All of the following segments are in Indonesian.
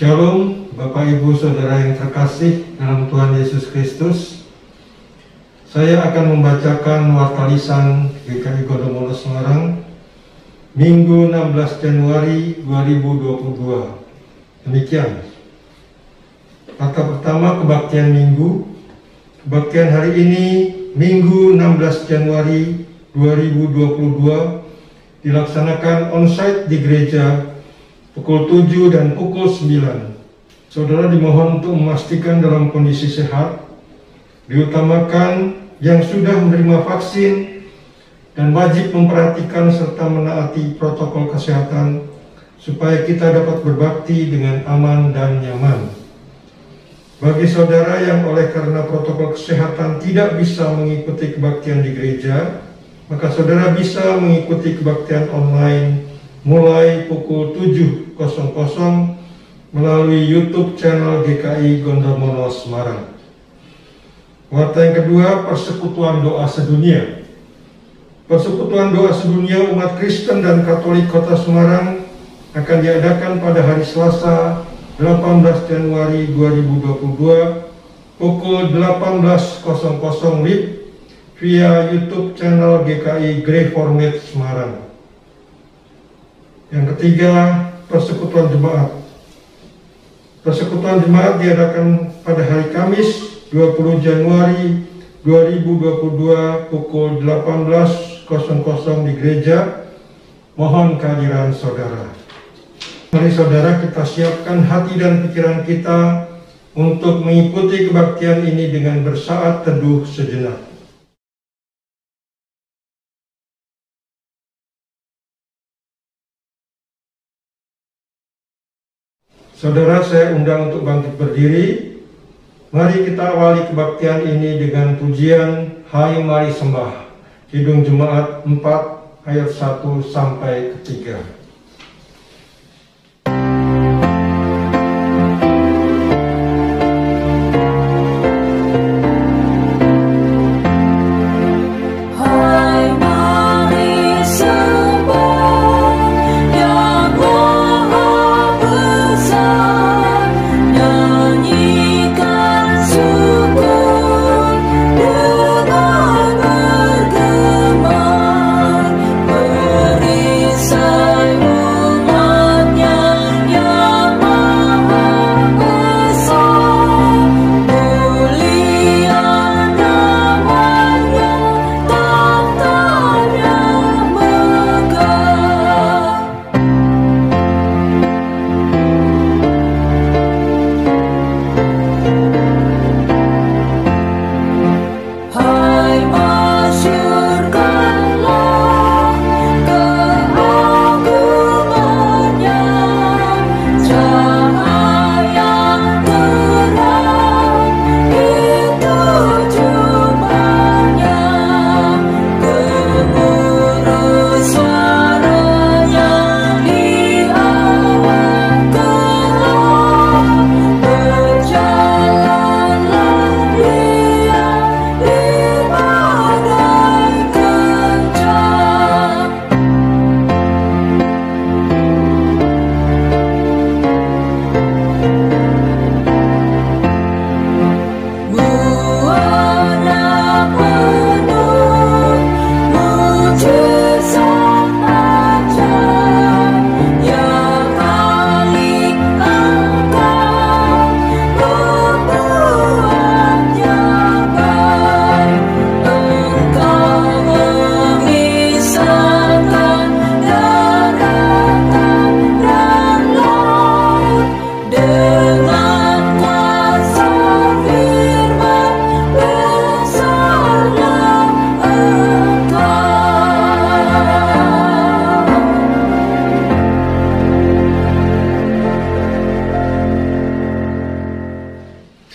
Shalom Bapak Ibu Saudara yang terkasih dalam Tuhan Yesus Kristus. Saya akan membacakan warta lisan GKI Gondomono Semarang Minggu 16 Januari 2022. Demikian. Kata pertama, kebaktian Minggu. Kebaktian hari ini Minggu 16 Januari 2022 dilaksanakan onsite di gereja pukul 7 dan pukul 9. Saudara dimohon untuk memastikan dalam kondisi sehat, diutamakan yang sudah menerima vaksin dan wajib memperhatikan serta menaati protokol kesehatan supaya kita dapat berbakti dengan aman dan nyaman. Bagi saudara yang oleh karena protokol kesehatan tidak bisa mengikuti kebaktian di gereja, maka saudara bisa mengikuti kebaktian online mulai pukul 7.00 melalui YouTube channel GKI Gondomono Semarang. Warta yang kedua, persekutuan doa sedunia. Persekutuan doa sedunia umat Kristen dan Katolik Kota Semarang akan diadakan pada hari Selasa 18 Januari 2022 pukul 18.00 WIB via YouTube channel GKI Reformed Semarang. Yang ketiga, persekutuan jemaat. Persekutuan jemaat diadakan pada hari Kamis 20 Januari 2022 pukul 18.00 di gereja. Mohon kehadiran saudara. Mari saudara kita siapkan hati dan pikiran kita untuk mengikuti kebaktian ini dengan bersaat teduh sejenak. Saudara, saya undang untuk bangkit berdiri. Mari kita awali kebaktian ini dengan pujian Hai Mari Sembah, Kidung Jemaat 4 ayat 1 sampai 3.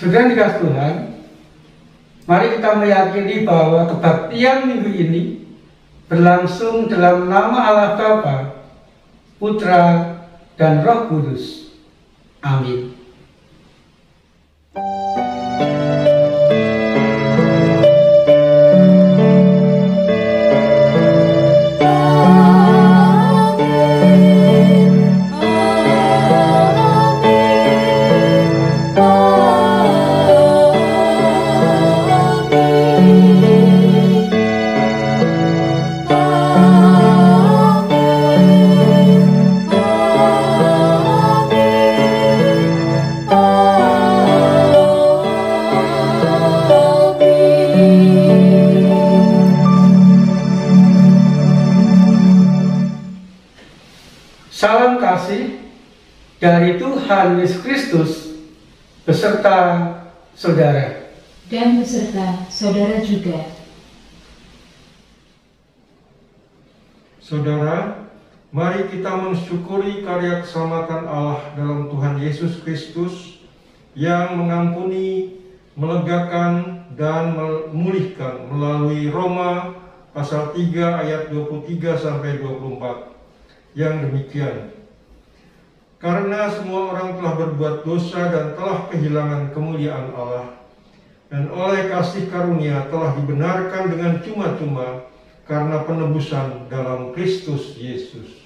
Saudara dikasih Tuhan, mari kita meyakini bahwa kebaktian minggu ini berlangsung dalam nama Allah Bapa, Putra, dan Roh Kudus. Amin. Amin. Tuhan Yesus Kristus beserta saudara. Dan beserta saudara juga. Saudara, mari kita mensyukuri karya keselamatan Allah dalam Tuhan Yesus Kristus yang mengampuni, melegakan, dan memulihkan melalui Roma pasal 3 ayat 23-24 yang demikian. Karena semua orang telah berbuat dosa dan telah kehilangan kemuliaan Allah, dan oleh kasih karunia telah dibenarkan dengan cuma-cuma karena penebusan dalam Kristus Yesus.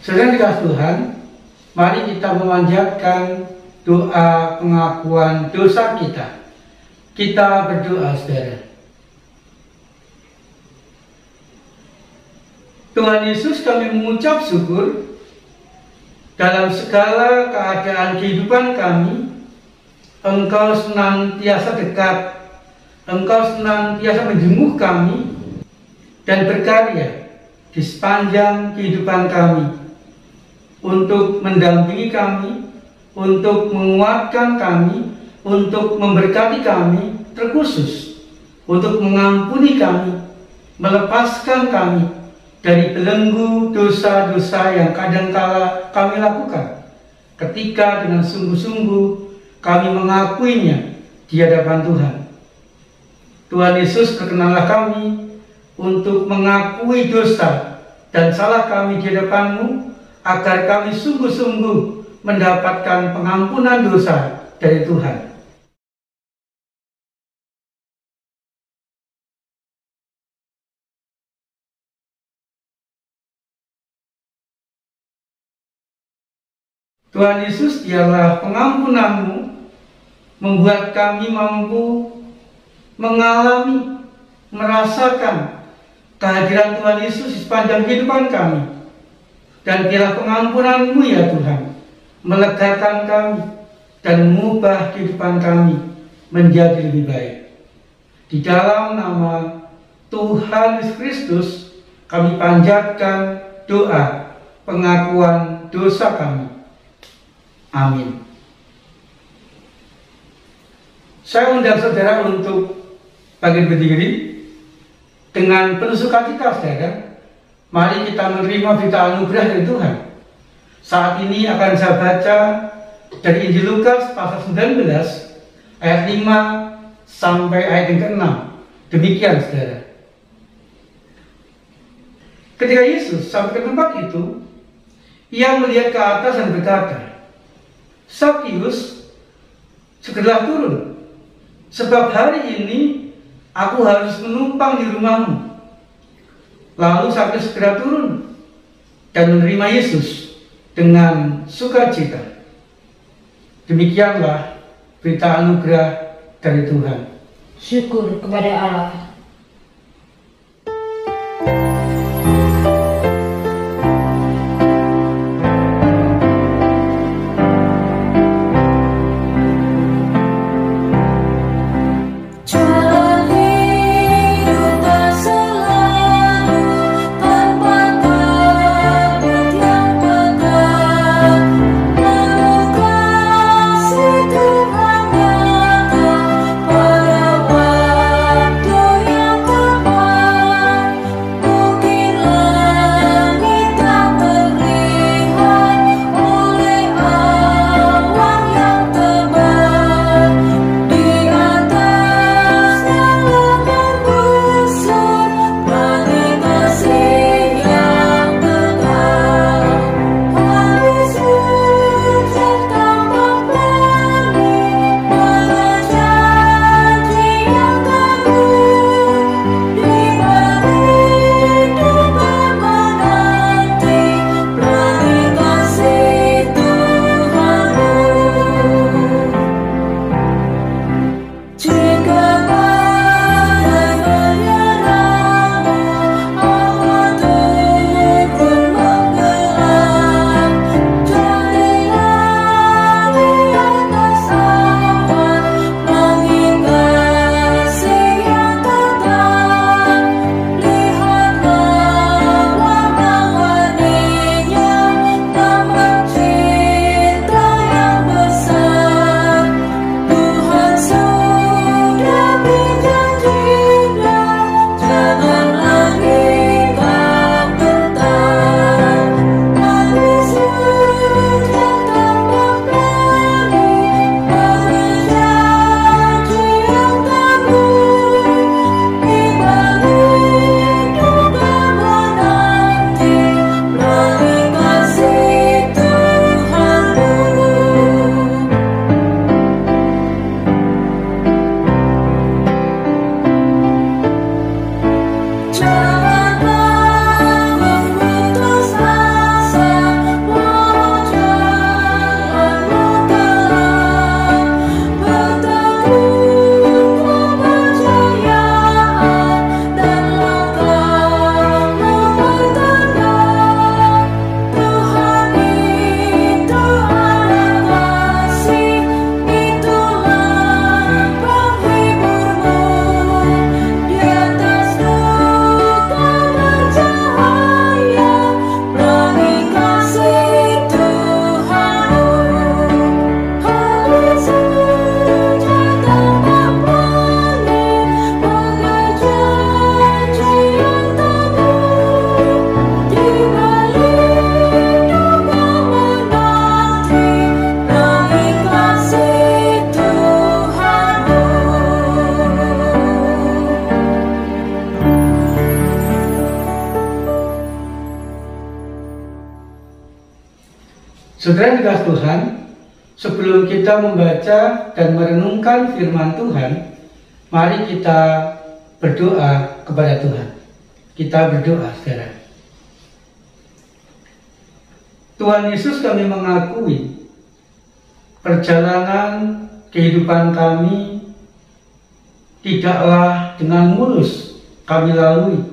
Saudara dikasih Tuhan, mari kita memanjatkan doa pengakuan dosa kita. Kita berdoa, saudara. Tuhan Yesus, kami mengucap syukur dalam segala keadaan kehidupan kami. Engkau senantiasa dekat, Engkau senantiasa menjenguk kami dan berkarya di sepanjang kehidupan kami, untuk mendampingi kami, untuk menguatkan kami, untuk memberkati kami, terkhusus untuk mengampuni kami, melepaskan kami dari belenggu dosa-dosa yang kadangkala kami lakukan, ketika dengan sungguh-sungguh kami mengakuinya di hadapan Tuhan. Tuhan Yesus, berkenanlah kami untuk mengakui dosa dan salah kami di hadapan-Mu, agar kami sungguh-sungguh mendapatkan pengampunan dosa dari Tuhan. Tuhan Yesus, biarlah pengampunan-Mu membuat kami mampu mengalami, merasakan kehadiran Tuhan Yesus di sepanjang kehidupan kami. Dan biarlah pengampunan-Mu, ya Tuhan, melegakan kami dan mengubah kehidupan kami menjadi lebih baik. Di dalam nama Tuhan Yesus Kristus, kami panjatkan doa pengakuan dosa kami. Amin. Saya undang saudara untuk bangkit berdiri dengan penuh sukacita, saudara. Mari kita menerima berita anugerah dari Tuhan. Saat ini akan saya baca dari Injil Lukas pasal 19 ayat 5 sampai ayat yang ke-6. Demikian, saudara. Ketika Yesus sampai ke tempat itu, ia melihat ke atas dan berkata, "Sakius, segeralah turun, sebab hari ini aku harus menumpang di rumahmu." Lalu Sakius segera turun dan menerima Yesus dengan sukacita. Demikianlah berita anugerah dari Tuhan. Syukur kepada Allah. Saudara yang dikasihi Tuhan, sebelum kita membaca dan merenungkan firman Tuhan, mari kita berdoa kepada Tuhan. Kita berdoa, saudara. Tuhan Yesus, kami mengakui perjalanan kehidupan kami tidaklah dengan mulus kami lalui.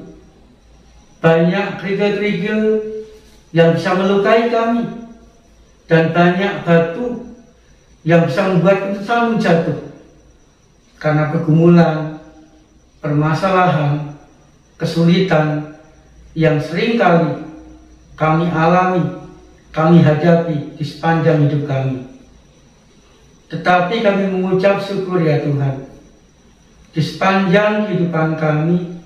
Banyak kerikil-kerikil yang bisa melukai kami, dan banyak batu yang bisa membuat kita selalu jatuh karena pergumulan, permasalahan, kesulitan yang seringkali kami alami, kami hadapi di sepanjang hidup kami. Tetapi kami mengucap syukur ya Tuhan, di sepanjang kehidupan kami,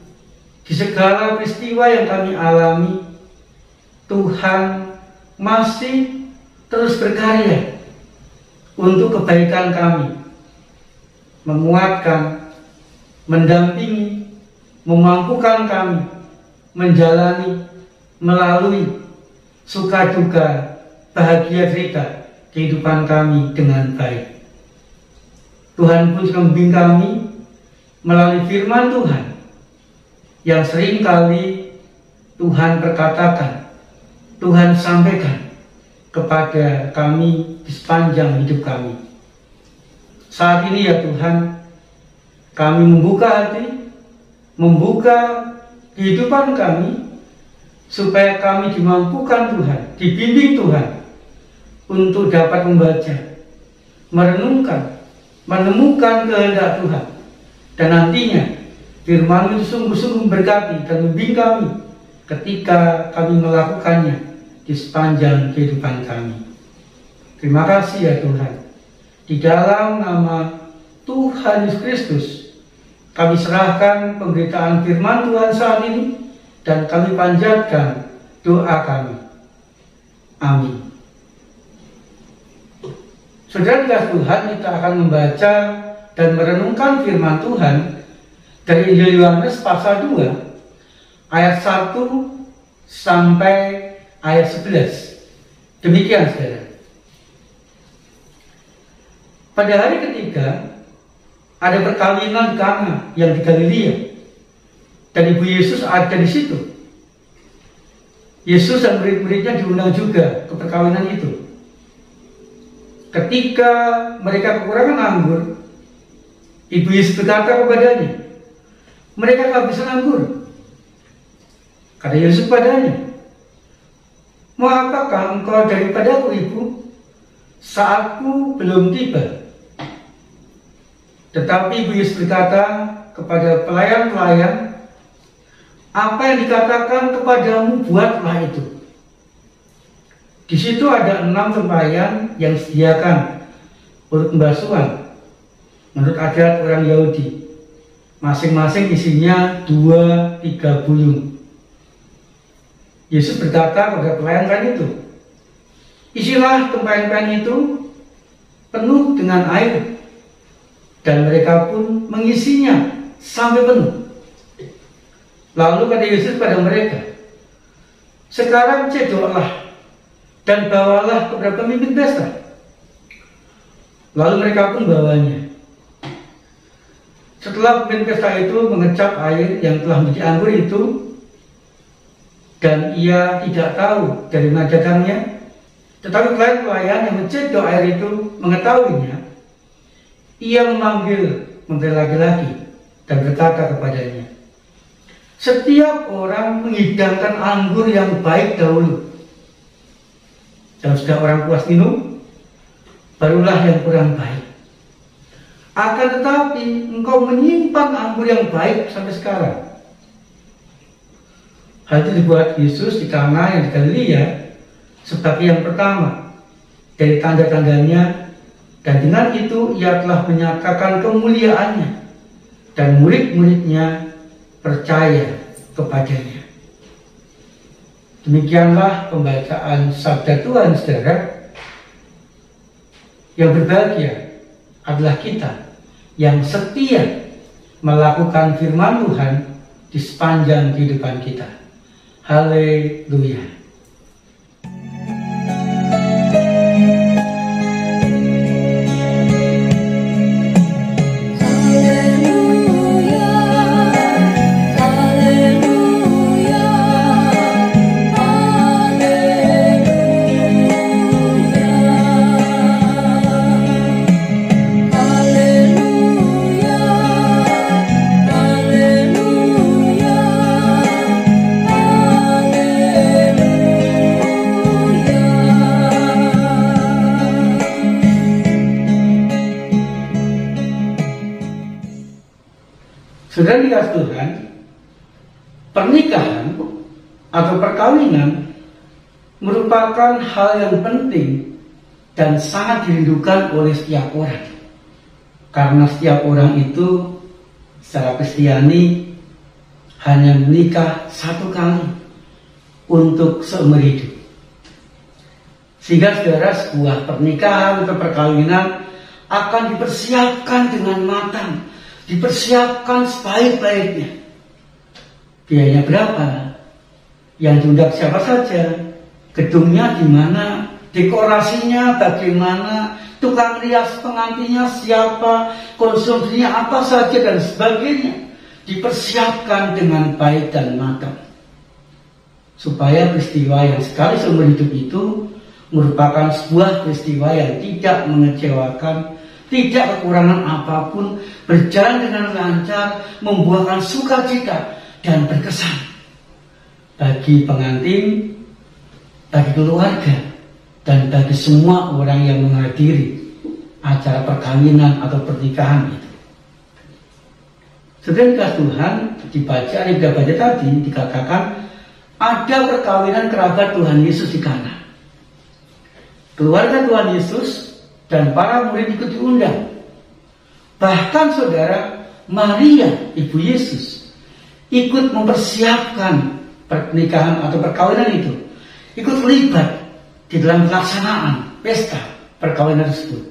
di segala peristiwa yang kami alami, Tuhan masih terus berkarya untuk kebaikan kami, menguatkan, mendampingi, memampukan kami menjalani, melalui suka duka, bahagia derita kehidupan kami dengan baik. Tuhan pun juga membimbing kami melalui firman Tuhan yang seringkali Tuhan perkatakan, Tuhan sampaikan kepada kami di sepanjang hidup kami. Saat ini ya Tuhan, kami membuka hati, membuka kehidupan kami, supaya kami dimampukan Tuhan, dibimbing Tuhan untuk dapat membaca, merenungkan, menemukan kehendak Tuhan, dan nantinya firman itu sungguh-sungguh memberkati dan membimbing kami ketika kami melakukannya di sepanjang kehidupan kami. Terima kasih ya Tuhan. Di dalam nama Tuhan Yesus Kristus, kami serahkan pemberitaan firman Tuhan saat ini dan kami panjatkan doa kami. Amin. Saudara dikasih Tuhan, kita akan membaca dan merenungkan firman Tuhan dari Injil Yohanes pasal 2 ayat 1 sampai ayat 11. Demikian saudara. Pada hari ketiga ada perkawinan Kana yang di Galilea, dan ibu Yesus ada di situ. Yesus dan murid-muridnya diundang juga ke perkawinan itu. Ketika mereka kekurangan anggur, ibu Yesus berkata kepadanya, mereka kehabisan anggur. Kata Yesus padanya, mau apakah engkau daripadaku ibu? Saatku belum tiba. Tetapi ibu Yesus berkata kepada pelayan-pelayan, apa yang dikatakan kepadamu, buatlah itu. Di situ ada 6 tempayan yang disediakan untuk pembasuhan menurut adat orang Yahudi. Masing-masing isinya 2-3 bulung. Yesus berkata kepada pelayan itu, isilah tempayan-tempayan itu penuh dengan air. Dan mereka pun mengisinya sampai penuh. Lalu kata Yesus pada mereka, sekarang cedoklah dan bawalah kepada pemimpin pesta. Lalu mereka pun bawanya. Setelah pemimpin pesta itu mengecap air yang telah menjadi anggur itu, dan ia tidak tahu dari mana datangnya, tetapi pelayan yang mencedok air itu mengetahuinya, ia memanggil mempelai laki-laki dan berkata kepadanya, setiap orang menghidangkan anggur yang baik dahulu, dan sudah orang puas minum, barulah yang kurang baik. Akan tetapi engkau menyimpan anggur yang baik sampai sekarang. Hal itu dibuat Yesus di Kana yang di Galilea sebagai yang pertama dari tanda-tandanya, dan dengan itu ia telah menyatakan kemuliaannya, dan murid-muridnya percaya kepadanya. Demikianlah pembacaan sabda Tuhan, saudara. Yang berbahagia adalah kita yang setia melakukan firman Tuhan di sepanjang kehidupan kita. Haleluya. Saudara dikasih Tuhan, pernikahan atau perkawinan merupakan hal yang penting dan sangat dirindukan oleh setiap orang. Karena setiap orang itu secara Kristiani hanya menikah satu kali untuk seumur hidup. Sehingga saudara, sebuah pernikahan atau perkawinan akan dipersiapkan dengan matang, dipersiapkan sebaik-baiknya. Biayanya berapa? Yang diundang siapa saja? Gedungnya di mana? Dekorasinya bagaimana? Tukang rias pengantinnya siapa? Konsumsinya apa saja dan sebagainya. Dipersiapkan dengan baik dan matang. Supaya peristiwa yang sekali seumur hidup itu merupakan sebuah peristiwa yang tidak mengecewakan, tidak kekurangan apapun, berjalan dengan lancar, membuahkan sukacita dan berkesan bagi pengantin, bagi keluarga, dan bagi semua orang yang menghadiri acara perkawinan atau pernikahan itu. Sedangkan Tuhan dibaca, kita baca tadi dikatakan ada perkawinan kerabat Tuhan Yesus di Kana. Keluarga Tuhan Yesus dan para murid ikut diundang. Bahkan saudara, Maria, ibu Yesus, ikut mempersiapkan pernikahan atau perkawinan itu. Ikut terlibat di dalam pelaksanaan pesta perkawinan tersebut.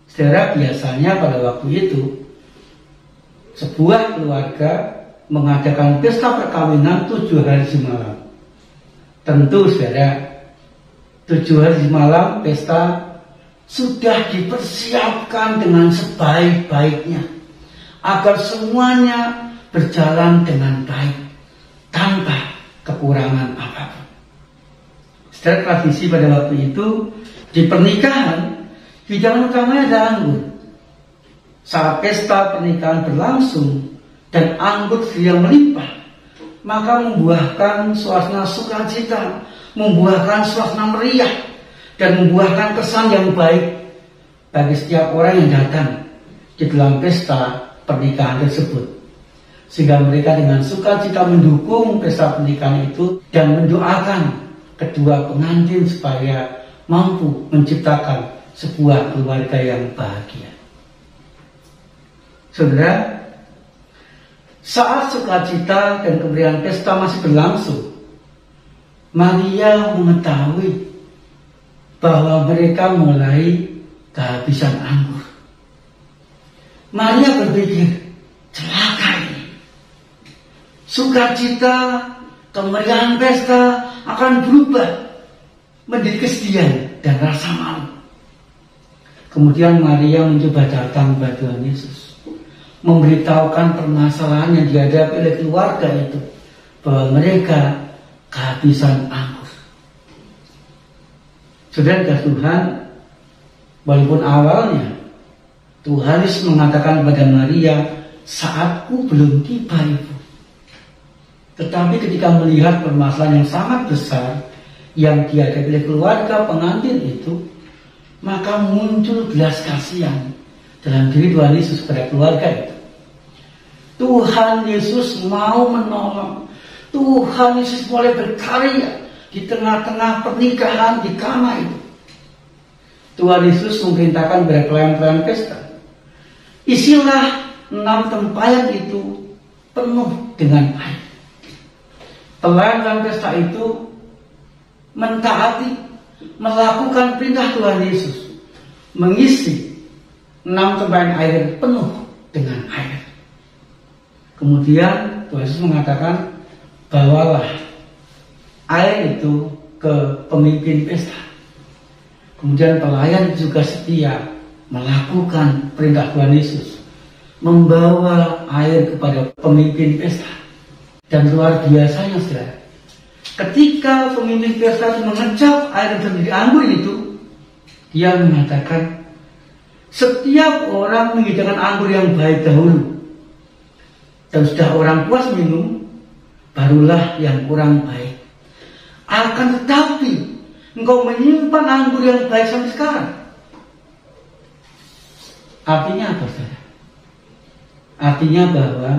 Saudara, biasanya pada waktu itu sebuah keluarga mengadakan pesta perkawinan 7 hari semalam. Tentu saudara, 7 hari malam pesta sudah dipersiapkan dengan sebaik-baiknya agar semuanya berjalan dengan baik tanpa kekurangan apapun. Secara tradisi pada waktu itu di pernikahan hidangan utamanya ada anggur. Saat pesta pernikahan berlangsung dan anggur yang melimpah, maka membuahkan suasana sukacita, membuahkan suasana meriah, dan membuahkan kesan yang baik bagi setiap orang yang datang di dalam pesta pernikahan tersebut. Sehingga mereka dengan sukacita mendukung pesta pernikahan itu dan mendoakan kedua pengantin supaya mampu menciptakan sebuah keluarga yang bahagia. Saudara, saat sukacita dan kemeriahan pesta masih berlangsung, Maria mengetahui bahwa mereka mulai kehabisan anggur. Maria berpikir, celaka ini. Sukacita, kemeriahan pesta akan berubah menjadi kesedihan dan rasa malu. Kemudian Maria mencoba datang kepada Tuhan Yesus, memberitahukan permasalahan yang dihadapi oleh keluarga itu, bahwa mereka kehabisan anggur. Saudara Tuhan, walaupun awalnya Tuhan Yesus mengatakan kepada Maria, saatku belum tiba ibu. Tetapi ketika melihat permasalahan yang sangat besar yang dihadapi oleh keluarga pengantin itu, maka muncul belas kasihan dalam diri Tuhan Yesus kepada keluarga itu. Tuhan Yesus mau menolong. Tuhan Yesus boleh berkarya di tengah-tengah pernikahan di Kana itu. Tuhan Yesus memerintahkan kepada pelayan-pelayan pesta, isilah 6 tempayan itu penuh dengan air. Pelayan-pelayan pesta itu mentaati, melakukan perintah Tuhan Yesus, mengisi 6 tempayan air penuh dengan air. Kemudian Tuhan Yesus mengatakan, bawalah air itu ke pemimpin pesta. Kemudian pelayan juga setia melakukan perintah Tuhan Yesus, membawa air kepada pemimpin pesta. Dan luar biasanya saudara, ketika pemimpin pesta itu mengecap air yang terdiri anggur itu, dia mengatakan, setiap orang menghidangkan anggur yang baik dahulu, dan sudah orang puas minum, barulah yang kurang baik. Akan tetapi engkau menyimpan anggur yang baik sampai sekarang. Artinya apa saudara? Artinya bahwa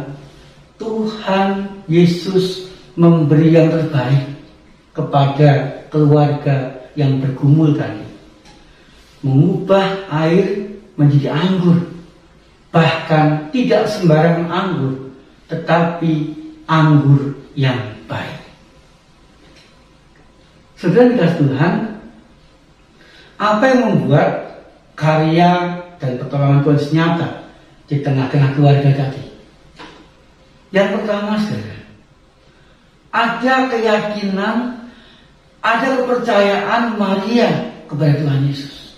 Tuhan Yesus memberi yang terbaik kepada keluarga yang bergumul tadi, mengubah air menjadi anggur bahkan tidak sembarangan anggur, tetapi anggur yang baik. Saudara dikasih Tuhan, apa yang membuat karya dan pertolongan Tuhan nyata di tengah-tengah keluarga tadi? Yang pertama, saudara, ada keyakinan, ada kepercayaan Maria kepada Tuhan Yesus.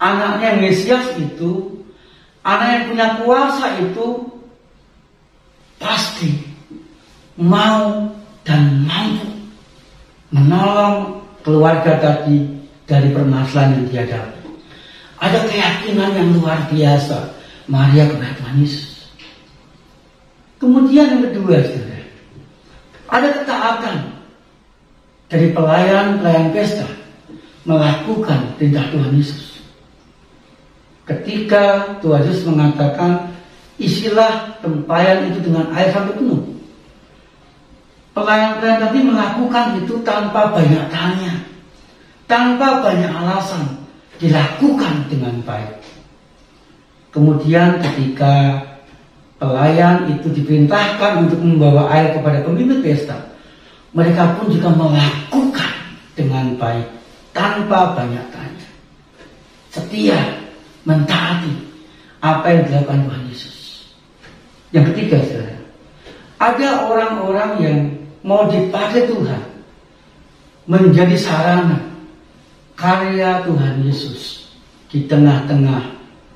Anaknya Mesias itu, anak yang punya kuasa itu pasti mau dan mampu menolong keluarga tadi dari permasalahan yang dihadapi. Ada keyakinan yang luar biasa Maria kepada Tuhan Yesus. Kemudian yang kedua, saudara, ada ketaatan dari pelayan pesta melakukan perintah Tuhan Yesus. Ketika Tuhan Yesus mengatakan, isilah tempayan itu dengan air sampai penuh, pelayan tadi melakukan itu tanpa banyak tanya, tanpa banyak alasan, dilakukan dengan baik. Kemudian ketika pelayan itu diperintahkan untuk membawa air kepada pemimpin pesta, mereka pun juga melakukan dengan baik, tanpa banyak tanya, setia mentaati apa yang dilakukan Tuhan Yesus. Yang ketiga, saudara, ada orang-orang yang mau dipakai Tuhan menjadi sarana karya Tuhan Yesus di tengah-tengah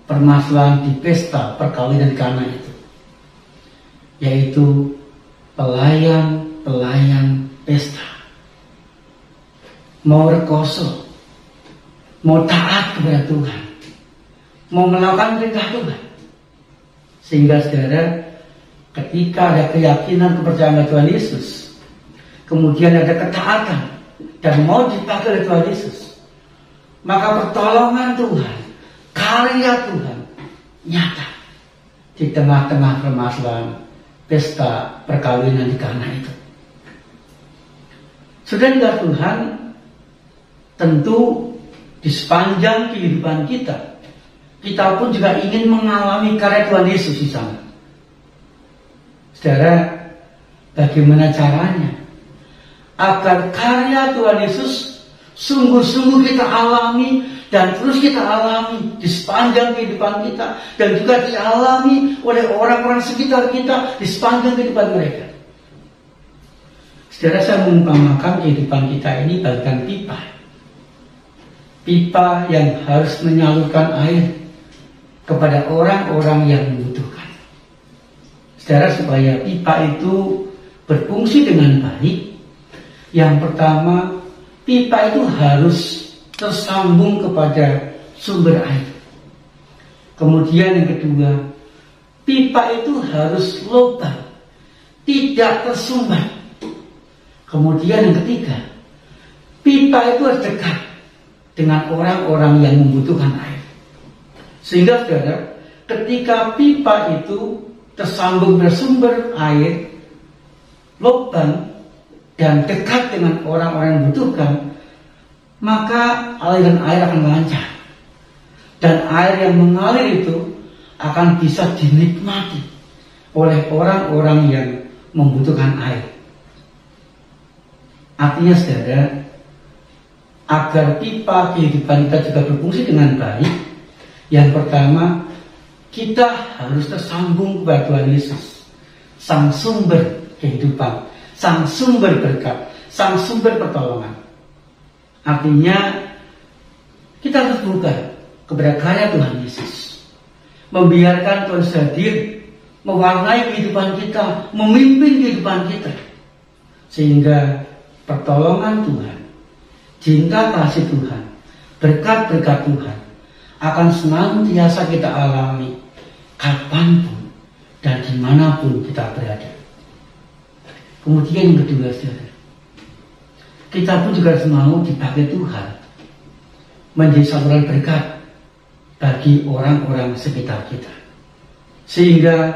permasalahan di pesta perkawinan Kana itu, yaitu pelayan pesta mau rekoso, mau taat kepada Tuhan, mau melakukan perintah Tuhan. Sehingga saudara, ketika ada keyakinan kepercayaan Tuhan Yesus, kemudian ada ketaatan dan mau dipakai oleh Tuhan Yesus, maka pertolongan Tuhan, karya Tuhan nyata di tengah-tengah permasalahan pesta perkawinan di Kana itu. Saudara Tuhan, tentu di sepanjang kehidupan kita pun juga ingin mengalami karya Tuhan Yesus di sana. Saudara, bagaimana caranya agar karya Tuhan Yesus sungguh-sungguh kita alami dan terus kita alami di sepanjang kehidupan kita, dan juga dialami oleh orang-orang sekitar kita di sepanjang kehidupan mereka. Saudara, saya mengumpamakan kehidupan kita ini bagaikan pipa yang harus menyalurkan air kepada orang-orang yang membutuhkan. Saudara, supaya pipa itu berfungsi dengan baik, yang pertama, pipa itu harus tersambung kepada sumber air. Kemudian yang kedua, pipa itu harus lubang, tidak tersumbat. Kemudian yang ketiga, pipa itu harus dekat dengan orang-orang yang membutuhkan air. Sehingga saudara, ketika pipa itu tersambung bersumber air, lubang, dan dekat dengan orang-orang yang membutuhkan, maka aliran air akan lancar. Dan air yang mengalir itu akan bisa dinikmati oleh orang-orang yang membutuhkan air. Artinya saudara, agar pipa kehidupan kita juga berfungsi dengan baik, yang pertama, kita harus tersambung kepada Tuhan Yesus, sang sumber kehidupan, sang sumber berkat, sang sumber pertolongan. Artinya, kita harus buka kepada karya Tuhan Yesus, membiarkan Tuhan hadir, mewarnai kehidupan kita, memimpin kehidupan kita, sehingga pertolongan Tuhan, cinta kasih Tuhan, berkat-berkat Tuhan akan senantiasa kita alami kapanpun dan dimanapun kita berada. Kemudian yang kedua, saudara, kita pun juga harus mau dipakai Tuhan menjadi saluran berkat bagi orang-orang sekitar kita, sehingga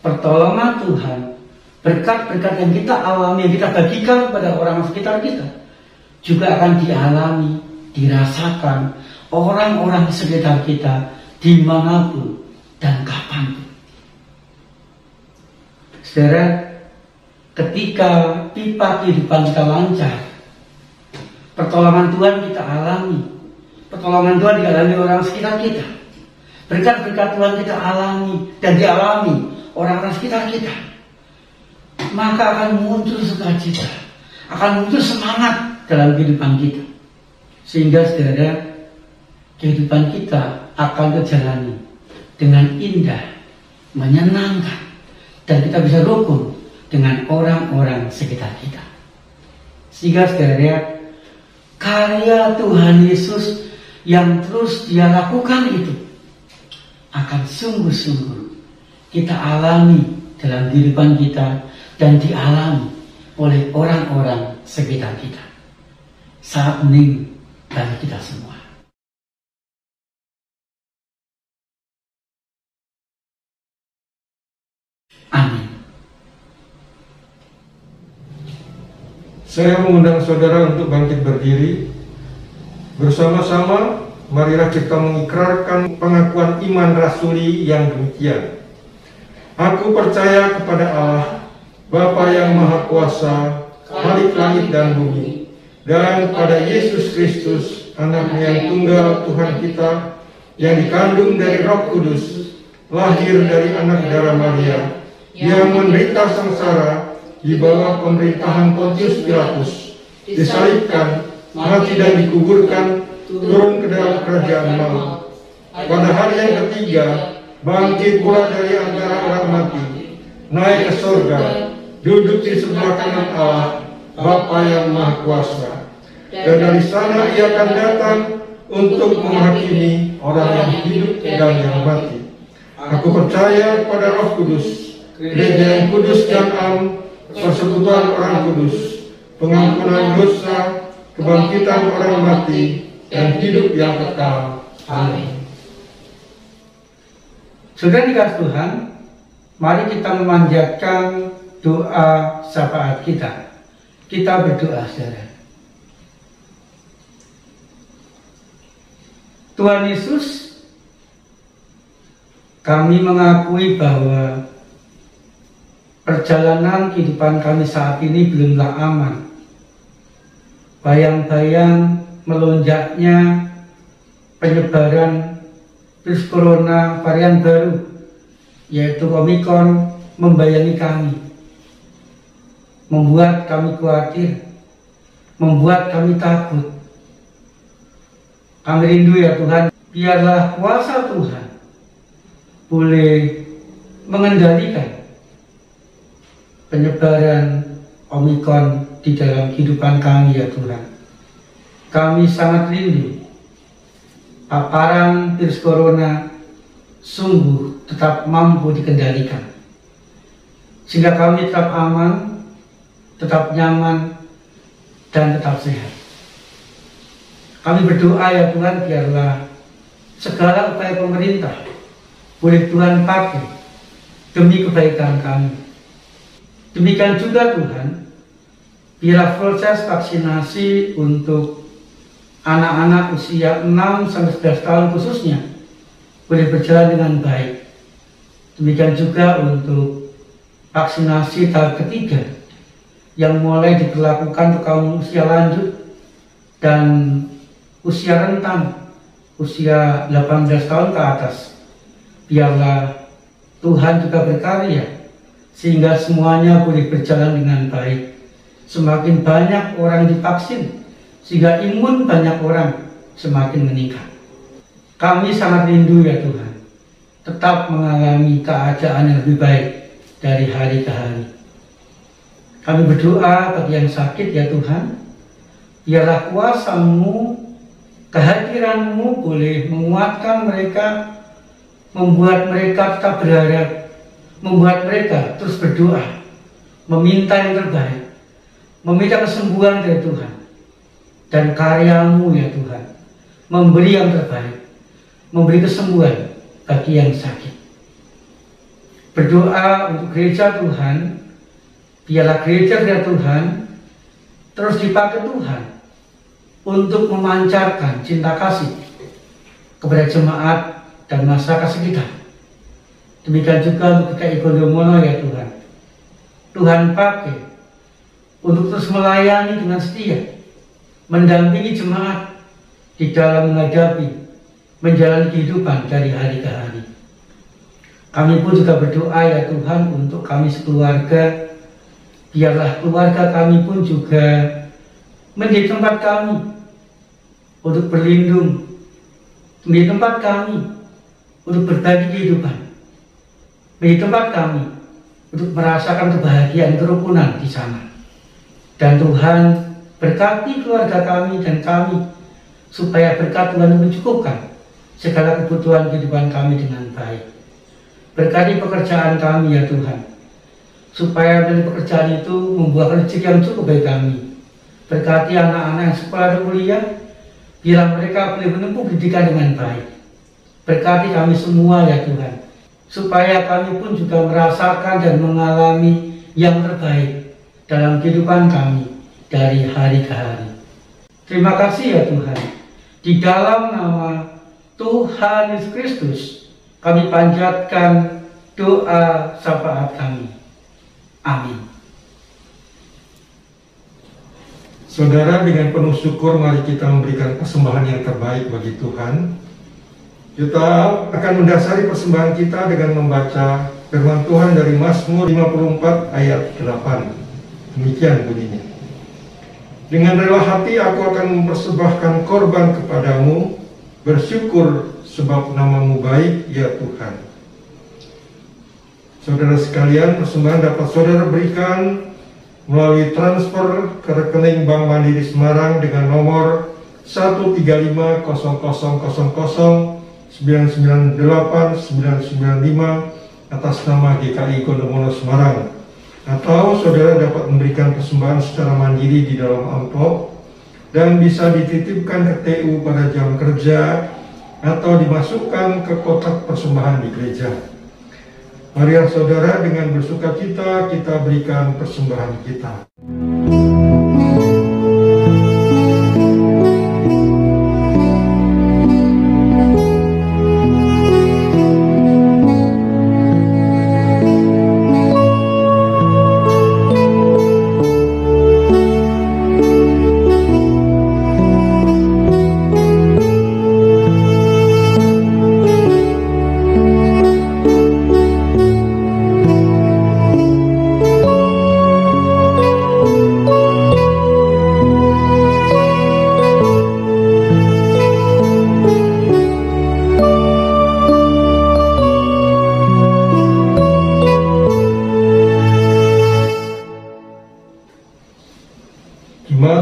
pertolongan Tuhan, berkat-berkat yang kita alami, yang kita bagikan kepada orang sekitar kita, juga akan dialami, dirasakan orang-orang sekitar kita dimanapun dan kapan. Saudara, ketika pipa kehidupan kita lancar, pertolongan Tuhan kita alami, pertolongan Tuhan dialami orang sekitar kita, berkat-berkat Tuhan kita alami dan dialami orang-orang sekitar kita, maka akan muncul sukacita, akan muncul semangat dalam kehidupan kita, sehingga saudara, kehidupan kita akan terjalani dengan indah, menyenangkan, dan kita bisa rukun dengan orang-orang sekitar kita. Sehingga saudara, karya Tuhan Yesus yang terus Dia lakukan itu akan sungguh-sungguh kita alami dalam kehidupan kita dan dialami oleh orang-orang sekitar kita. Saat ini bagi kita semua. Amin. Saya mengundang saudara untuk bangkit berdiri. Bersama-sama, marilah kita mengikrarkan pengakuan iman rasuli yang demikian. Aku percaya kepada Allah, Bapa yang Maha Kuasa, Khalik langit dan bumi, dan pada Yesus Kristus, Anaknya yang tunggal Tuhan kita, yang dikandung dari Roh Kudus, lahir dari anak darah Maria, yang menderita sengsara di bawah pemerintahan Pontius Pilatus, disalibkan, mati dan dikuburkan, turun ke dalam kerajaan maut. Pada hari yang ketiga, bangkit pula dari antara orang mati, naik ke surga, duduk di sebelah kanan Allah, Bapa yang Maha Kuasa. Dan dari sana Ia akan datang untuk menghakimi orang yang hidup dan yang mati. Aku percaya pada Roh Kudus, Gereja yang kudus dan am, persekutuan orang kudus, pengampunan dosa, kebangkitan orang mati, dan hidup yang kekal. Amin. Saudara dikasih Tuhan, mari kita memanjatkan doa syafaat kita. Kita berdoa, saudara. Tuhan Yesus, kami mengakui bahwa perjalanan kehidupan kami saat ini belumlah aman. Bayang-bayang melonjaknya penyebaran virus corona varian baru, yaitu Omikron, membayangi kami, membuat kami khawatir, membuat kami takut. Kami rindu ya Tuhan, biarlah kuasa Tuhan boleh mengendalikan penyebaran Omikron di dalam kehidupan kami ya Tuhan. Kami sangat rindu paparan virus corona sungguh tetap mampu dikendalikan, sehingga kami tetap aman, tetap nyaman, dan tetap sehat. Kami berdoa ya Tuhan, biarlah segala upaya pemerintah boleh Tuhan pakai demi kebaikan kami. Demikian juga Tuhan, biarlah proses vaksinasi untuk anak-anak usia 6-11 tahun khususnya boleh berjalan dengan baik. Demikian juga untuk vaksinasi tahap ketiga yang mulai diberlakukan untuk kaum usia lanjut dan usia rentan, usia 18 tahun ke atas. Biarlah Tuhan juga berkarya sehingga semuanya boleh berjalan dengan baik. Semakin banyak orang divaksin, sehingga imun banyak orang semakin meningkat. Kami sangat rindu ya Tuhan, tetap mengalami keadaan yang lebih baik dari hari ke hari. Kami berdoa bagi yang sakit ya Tuhan, biarlah kuasa-Mu, kehadiran-Mu boleh menguatkan mereka, membuat mereka tetap berharap, membuat mereka terus berdoa, meminta yang terbaik, meminta kesembuhan dari Tuhan, dan karya-Mu ya Tuhan, memberi yang terbaik, memberi kesembuhan bagi yang sakit. Berdoa untuk gereja Tuhan, biarlah gereja Tuhan terus dipakai Tuhan untuk memancarkan cinta kasih kepada jemaat dan masyarakat sekitar, Demikian juga untuk GKI Gondomono ya Tuhan. Tuhan pakai untuk terus melayani dengan setia, mendampingi jemaat di dalam menjalani kehidupan dari hari ke hari. Kami pun juga berdoa ya Tuhan untuk kami sekeluarga, biarlah keluarga kami pun juga menjadi tempat kami untuk berlindung, menjadi tempat kami untuk berbagi kehidupan, menjadi tempat kami untuk merasakan kebahagiaan kerukunan di sana. Dan Tuhan berkati keluarga kami dan kami, supaya berkat Tuhan mencukupkan segala kebutuhan kehidupan kami dengan baik. Berkati pekerjaan kami ya Tuhan, supaya dari pekerjaan itu membuahkan rezeki yang cukup bagi kami. Berkati anak-anak yang sekolah dan kuliah, biar mereka boleh menempuh pendidikan dengan baik. Berkati kami semua ya Tuhan, supaya kami pun juga merasakan dan mengalami yang terbaik dalam kehidupan kami dari hari ke hari. Terima kasih ya Tuhan. Di dalam nama Tuhan Yesus Kristus, kami panjatkan doa syafaat kami. Amin. Saudara, dengan penuh syukur mari kita memberikan persembahan yang terbaik bagi Tuhan. Kita akan mendasari persembahan kita dengan membaca firman Tuhan dari Mazmur 54 ayat 8. Demikian bunyinya. Dengan rela hati aku akan mempersembahkan korban kepadamu, bersyukur sebab namamu baik ya Tuhan. Saudara sekalian, persembahan dapat saudara berikan melalui transfer ke rekening Bank Mandiri Semarang dengan nomor 1350000998995 atas nama GKI Gondomono Semarang. Atau saudara dapat memberikan persembahan secara mandiri di dalam amplop dan bisa dititipkan ke TU pada jam kerja atau dimasukkan ke kotak persembahan di gereja. Mari saudara, dengan bersukacita kita berikan persembahan kita.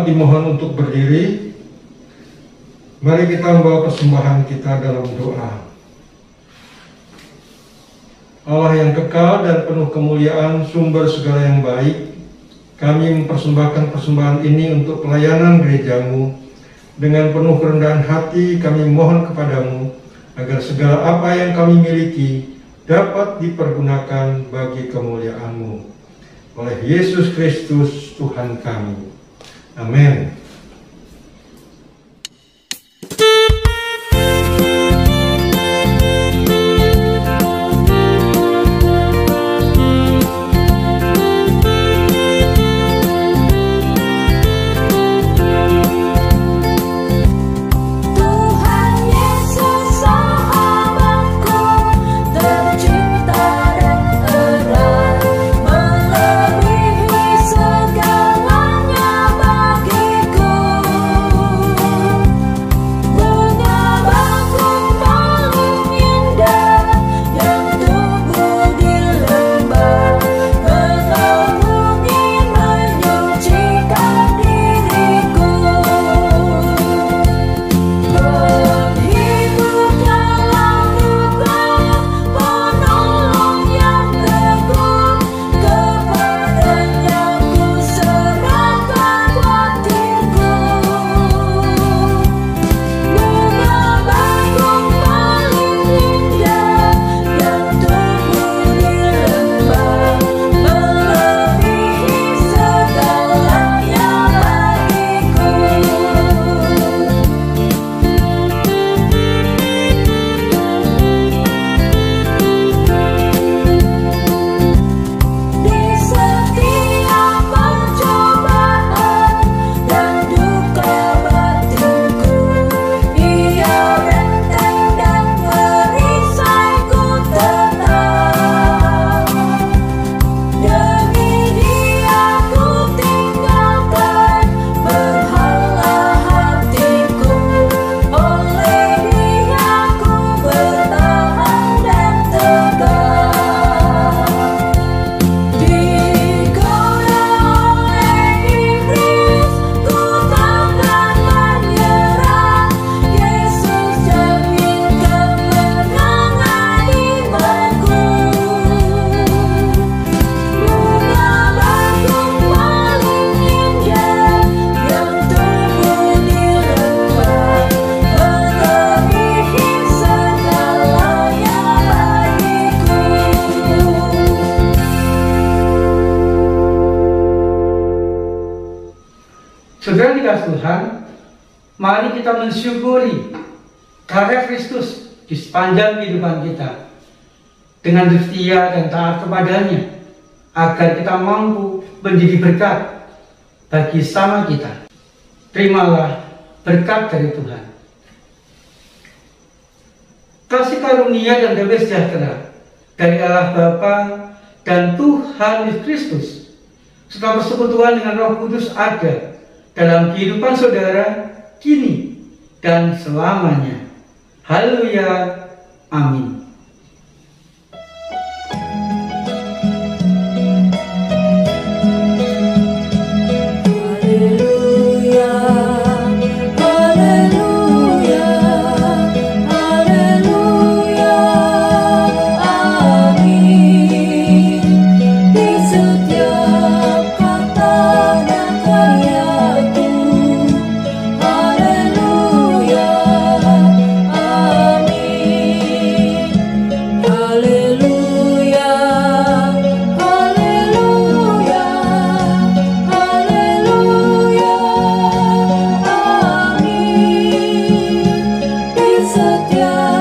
Dimohon untuk berdiri. Mari kita membawa persembahan kita dalam doa. Allah yang kekal dan penuh kemuliaan, sumber segala yang baik, kami mempersembahkan persembahan ini untuk pelayanan gerejamu. Dengan penuh kerendahan hati kami mohon kepadamu agar segala apa yang kami miliki dapat dipergunakan bagi kemuliaan-Mu. Oleh Yesus Kristus Tuhan kami. Amin. Segalanya bagiku. Saudara dikasih Tuhan, mari kita mensyukuri karya Kristus di sepanjang kehidupan kita dengan setia dan taat kepadanya, agar kita mampu menjadi berkat bagi sama kita. Terimalah berkat dari Tuhan. Kasih karunia dan damai sejahtera dari Allah Bapa dan Tuhan Yesus Kristus, serta persekutuan dengan Roh Kudus ada dalam kehidupan saudara kini dan selamanya. Haleluya. Amin. Setia